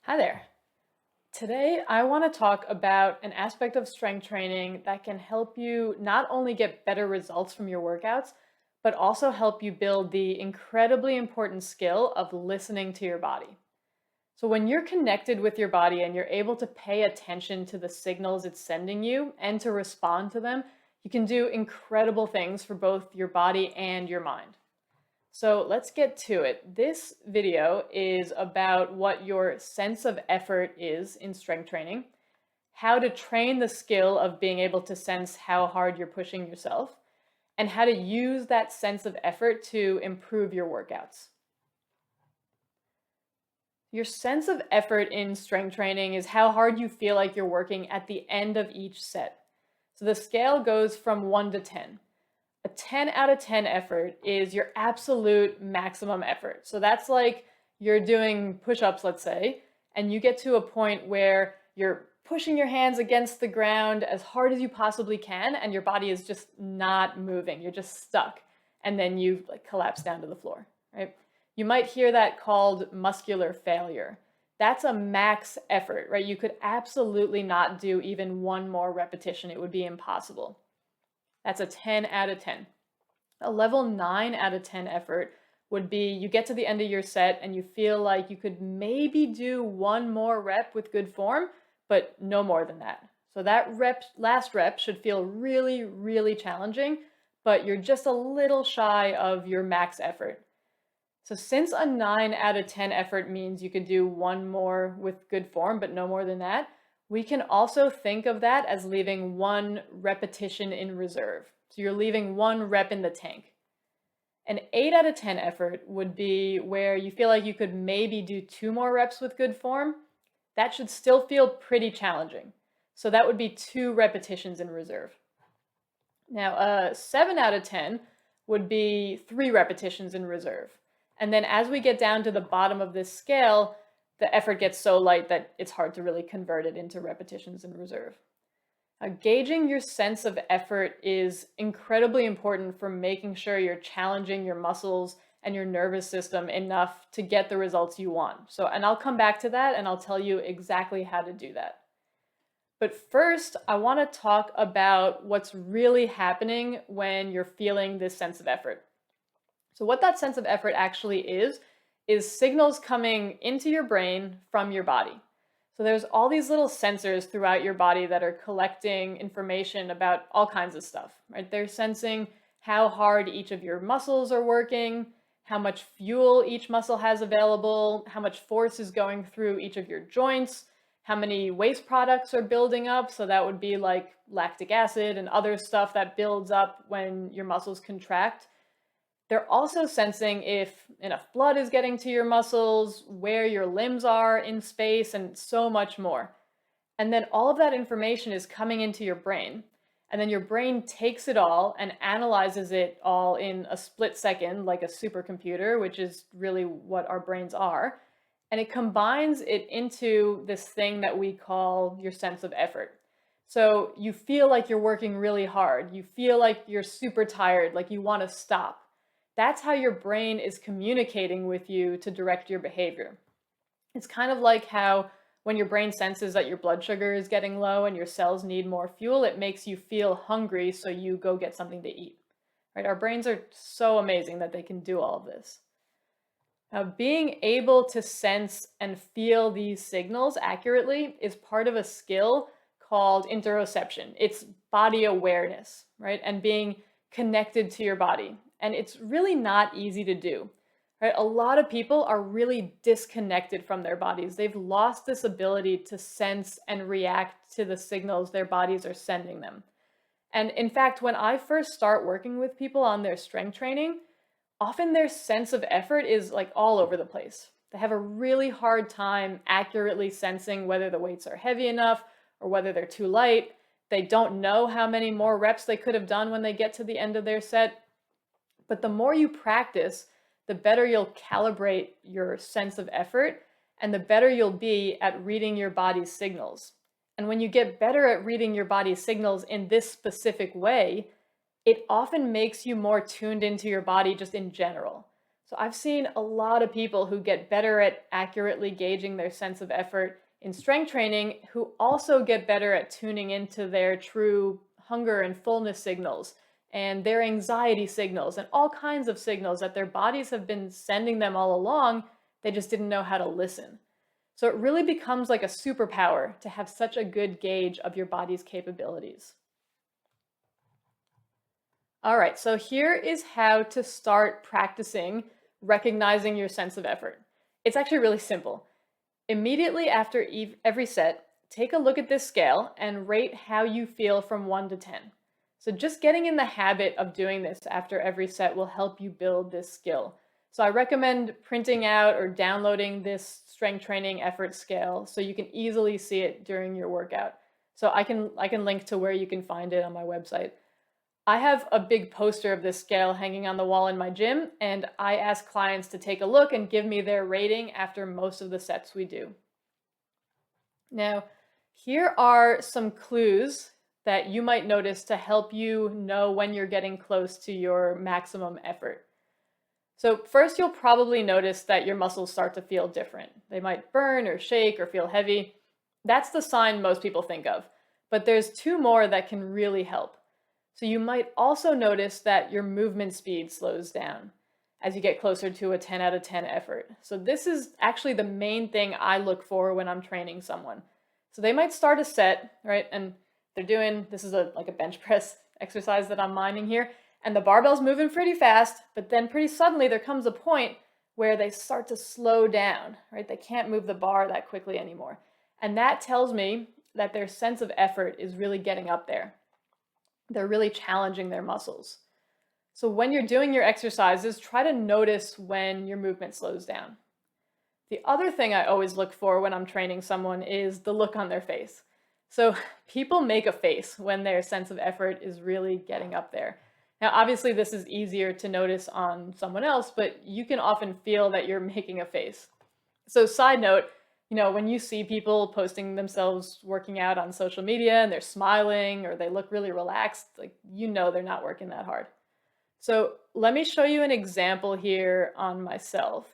Hi there. Today, I want to talk about an aspect of strength training that can help you not only get better results from your workouts, but also help you build the incredibly important skill of listening to your body. So, when you're connected with your body and you're able to pay attention to the signals it's sending you and to respond to them, you can do incredible things for both your body and your mind. So let's get to it. This video is about what your sense of effort is in strength training, how to train the skill of being able to sense how hard you're pushing yourself, and how to use that sense of effort to improve your workouts. Your sense of effort in strength training is how hard you feel like you're working at the end of each set. So the scale goes from 1 to 10. A 10 out of 10 effort is your absolute maximum effort. So that's like you're doing push ups, let's say, and you get to a point where you're pushing your hands against the ground as hard as you possibly can, and your body is just not moving. You're just stuck. And then you collapse down to the floor, right? You might hear that called muscular failure. That's a max effort, right? You could absolutely not do even one more repetition. It would be impossible. That's a 10 out of 10. A level 9 out of 10 effort would be you get to the end of your set and you feel like you could maybe do one more rep with good form, but no more than that. So that last rep should feel really, really challenging, but you're just a little shy of your max effort. So since a 9 out of 10 effort means you could do one more with good form, but no more than that, we can also think of that as leaving one repetition in reserve. So you're leaving one rep in the tank. An 8 out of 10 effort would be where you feel like you could maybe do two more reps with good form. That should still feel pretty challenging. So that would be two repetitions in reserve. Now, a 7 out of 10 would be three repetitions in reserve. And then as we get down to the bottom of this scale, the effort gets so light that it's hard to really convert it into repetitions in reserve. Gauging your sense of effort is incredibly important for making sure you're challenging your muscles and your nervous system enough to get the results you want. So, and I'll come back to that and I'll tell you exactly how to do that. But first, I want to talk about what's really happening when you're feeling this sense of effort. So, what that sense of effort actually is signals coming into your brain from your body. So, there's all these little sensors throughout your body that are collecting information about all kinds of stuff, right? They're sensing how hard each of your muscles are working, how much fuel each muscle has available, how much force is going through each of your joints, how many waste products are building up. So, that would be like lactic acid and other stuff that builds up when your muscles contract. They're also sensing if enough blood is getting to your muscles, where your limbs are in space, and so much more. And then all of that information is coming into your brain. And then your brain takes it all and analyzes it all in a split second, like a supercomputer, which is really what our brains are. And it combines it into this thing that we call your sense of effort. So you feel like you're working really hard. You feel like you're super tired, like you want to stop. That's how your brain is communicating with you to direct your behavior. It's kind of like how when your brain senses that your blood sugar is getting low and your cells need more fuel, it makes you feel hungry, so you go get something to eat. Right? Our brains are so amazing that they can do all of this. Now, being able to sense and feel these signals accurately is part of a skill called interoception. It's body awareness, right? And being connected to your body. And it's really not easy to do. Right? A lot of people are really disconnected from their bodies. They've lost this ability to sense and react to the signals their bodies are sending them. And in fact, when I first start working with people on their strength training, often their sense of effort is like all over the place. They have a really hard time accurately sensing whether the weights are heavy enough or whether they're too light. They don't know how many more reps they could have done when they get to the end of their set. But the more you practice, the better you'll calibrate your sense of effort and the better you'll be at reading your body's signals. And when you get better at reading your body's signals in this specific way, it often makes you more tuned into your body just in general. So I've seen a lot of people who get better at accurately gauging their sense of effort in strength training who also get better at tuning into their true hunger and fullness signals and their anxiety signals and all kinds of signals that their bodies have been sending them all along. They just didn't know how to listen. So it really becomes like a superpower to have such a good gauge of your body's capabilities. All right, so here is how to start practicing recognizing your sense of effort. It's actually really simple. Immediately after every set, take a look at this scale and rate how you feel from 1 to 10. So just getting in the habit of doing this after every set will help you build this skill. So I recommend printing out or downloading this strength training effort scale so you can easily see it during your workout. So I can link to where you can find it on my website. I have a big poster of this scale hanging on the wall in my gym, and I ask clients to take a look and give me their rating after most of the sets we do. Now, here are some clues that you might notice to help you know when you're getting close to your maximum effort. So first, you'll probably notice that your muscles start to feel different. They might burn or shake or feel heavy. That's the sign most people think of. But there's two more that can really help. So you might also notice that your movement speed slows down as you get closer to a 10 out of 10 effort. So this is actually the main thing I look for when I'm training someone. So they might start a set, right? And they're doing, this is like a bench press exercise that I'm mining here, and the barbell's moving pretty fast, but then pretty suddenly there comes a point where they start to slow down, right? They can't move the bar that quickly anymore. And that tells me that their sense of effort is really getting up there. They're really challenging their muscles. So when you're doing your exercises, try to notice when your movement slows down. The other thing I always look for when I'm training someone is the look on their face. So people make a face when their sense of effort is really getting up there. Now, obviously, this is easier to notice on someone else, but you can often feel that you're making a face. So side note, when you see people posting themselves working out on social media and they're smiling or they look really relaxed, they're not working that hard. So let me show you an example here on myself.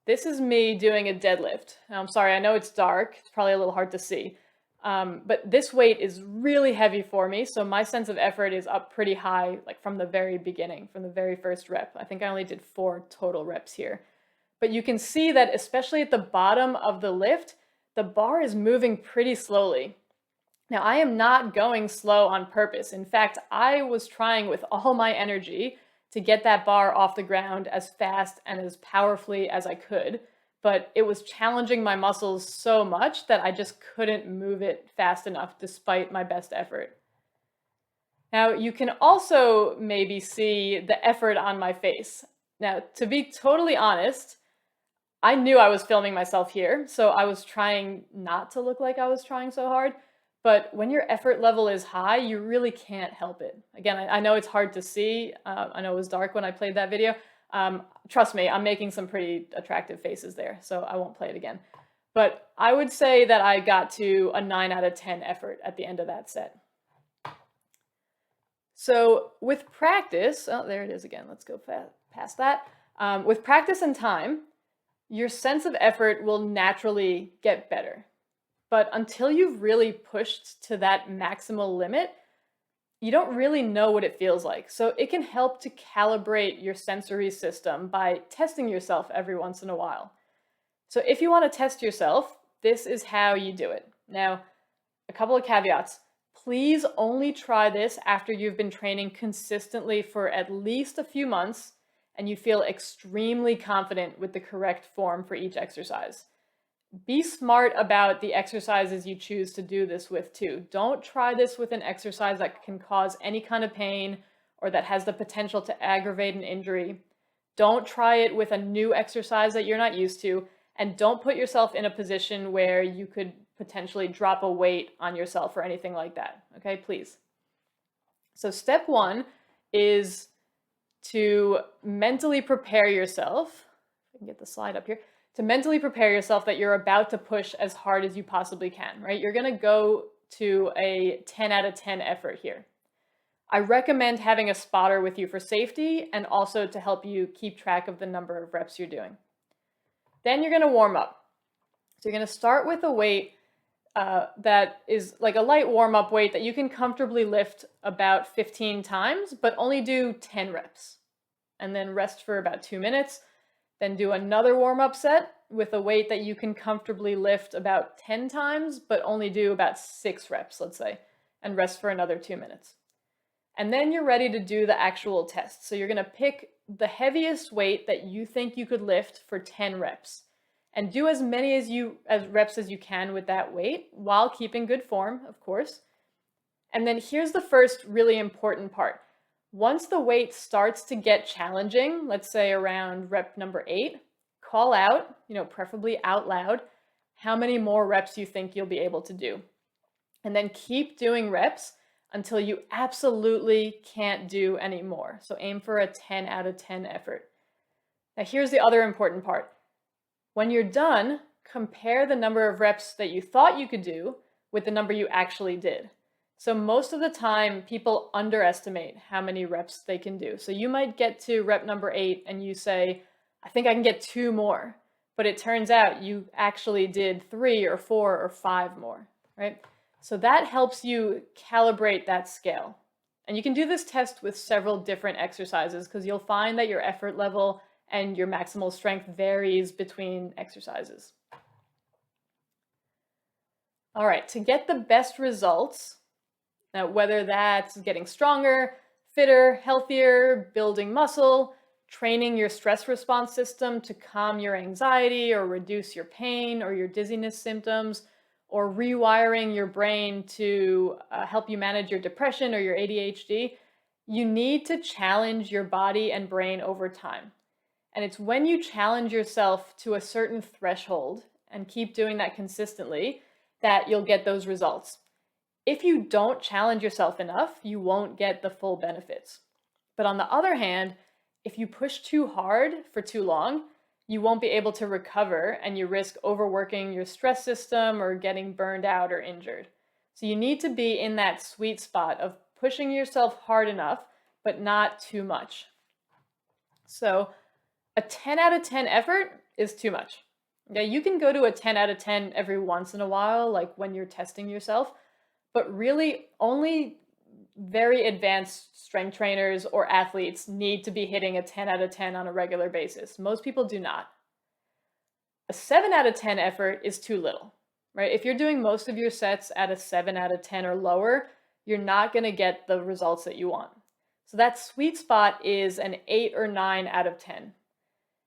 This is me doing a deadlift. Now, I'm sorry, I know it's dark. It's probably a little hard to see. But this weight is really heavy for me, so my sense of effort is up pretty high, like from the very beginning, from the very first rep. I think I only did 4 total reps here. But you can see that especially at the bottom of the lift, the bar is moving pretty slowly. Now, I am not going slow on purpose. In fact, I was trying with all my energy to get that bar off the ground as fast and as powerfully as I could, but it was challenging my muscles so much that I just couldn't move it fast enough despite my best effort. Now, you can also maybe see the effort on my face. Now, to be totally honest, I knew I was filming myself here, so I was trying not to look like I was trying so hard. But when your effort level is high, you really can't help it. Again, I know it's hard to see. I know it was dark when I played that video. Trust me, I'm making some pretty attractive faces there, so I won't play it again. But I would say that I got to a 9 out of 10 effort at the end of that set. So with practice, oh, there it is again. Let's go past that. With practice and time, your sense of effort will naturally get better. But until you've really pushed to that maximal limit, you don't really know what it feels like. So it can help to calibrate your sensory system by testing yourself every once in a while. So if you want to test yourself, this is how you do it. Now, a couple of caveats. Please only try this after you've been training consistently for at least a few months and you feel extremely confident with the correct form for each exercise. Be smart about the exercises you choose to do this with too. Don't try this with an exercise that can cause any kind of pain or that has the potential to aggravate an injury. Don't try it with a new exercise that you're not used to, and don't put yourself in a position where you could potentially drop a weight on yourself or anything like that. Okay, please. So step 1 is to mentally prepare yourself. If I can get the slide up here. To mentally prepare yourself that you're about to push as hard as you possibly can, right? You're going to go to a 10 out of 10 effort here. I recommend having a spotter with you for safety and also to help you keep track of the number of reps you're doing. Then you're going to warm up. So you're going to start with a weight that is like a light warm-up weight that you can comfortably lift about 15 times, but only do 10 reps. And then rest for about 2 minutes. Then do another warm-up set with a weight that you can comfortably lift about 10 times, but only do about 6 reps, let's say, and rest for another 2 minutes. And then you're ready to do the actual test. So you're going to pick the heaviest weight that you think you could lift for 10 reps. And do as many as reps as you can with that weight while keeping good form, of course. And then here's the first really important part. Once the weight starts to get challenging, let's say around rep number 8, call out, preferably out loud, how many more reps you think you'll be able to do. And then keep doing reps until you absolutely can't do any more. So aim for a 10 out of 10 effort. Now here's the other important part. When you're done, compare the number of reps that you thought you could do with the number you actually did. So most of the time, people underestimate how many reps they can do. So you might get to rep number 8 and you say, I think I can get 2 more. But it turns out you actually did 3 or 4 or 5 more, right? So that helps you calibrate that scale. And you can do this test with several different exercises because you'll find that your effort level and your maximal strength varies between exercises. All right, to get the best results, now whether that's getting stronger, fitter, healthier, building muscle, training your stress response system to calm your anxiety or reduce your pain or your dizziness symptoms, or rewiring your brain to help you manage your depression or your ADHD, you need to challenge your body and brain over time. And it's when you challenge yourself to a certain threshold and keep doing that consistently that you'll get those results. If you don't challenge yourself enough, you won't get the full benefits. But on the other hand, if you push too hard for too long, you won't be able to recover and you risk overworking your stress system or getting burned out or injured. So you need to be in that sweet spot of pushing yourself hard enough, but not too much. So a 10 out of 10 effort is too much. Yeah, you can go to a 10 out of 10 every once in a while, like when you're testing yourself, but really only very advanced strength trainers or athletes need to be hitting a 10 out of 10 on a regular basis. Most people do not. A 7 out of 10 effort is too little, right? If you're doing most of your sets at a 7 out of 10 or lower, you're not going to get the results that you want. So that sweet spot is an 8 or 9 out of 10.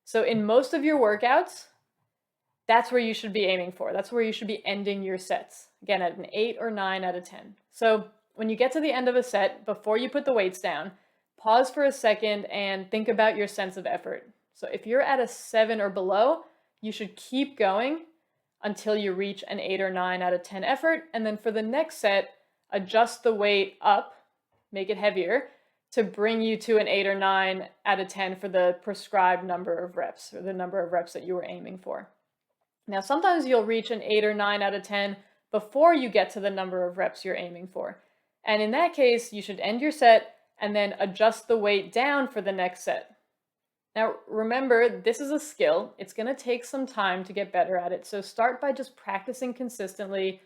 So in most of your workouts, that's where you should be aiming for. That's where you should be ending your sets. Again, at an 8 or 9 out of 10. So when you get to the end of a set, before you put the weights down, pause for a second and think about your sense of effort. So if you're at a 7 or below, you should keep going until you reach an 8 or 9 out of 10 effort. And then for the next set, adjust the weight up, make it heavier, to bring you to an 8 or 9 out of 10 for the prescribed number of reps, or the number of reps that you were aiming for. Now, sometimes you'll reach an 8 or 9 out of 10 before you get to the number of reps you're aiming for. And in that case, you should end your set and then adjust the weight down for the next set. Now, remember, this is a skill. It's going to take some time to get better at it. So start by just practicing consistently,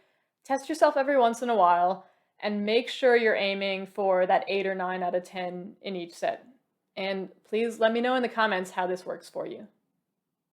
test yourself every once in a while, and make sure you're aiming for that 8 or 9 out of 10 in each set. And please let me know in the comments how this works for you.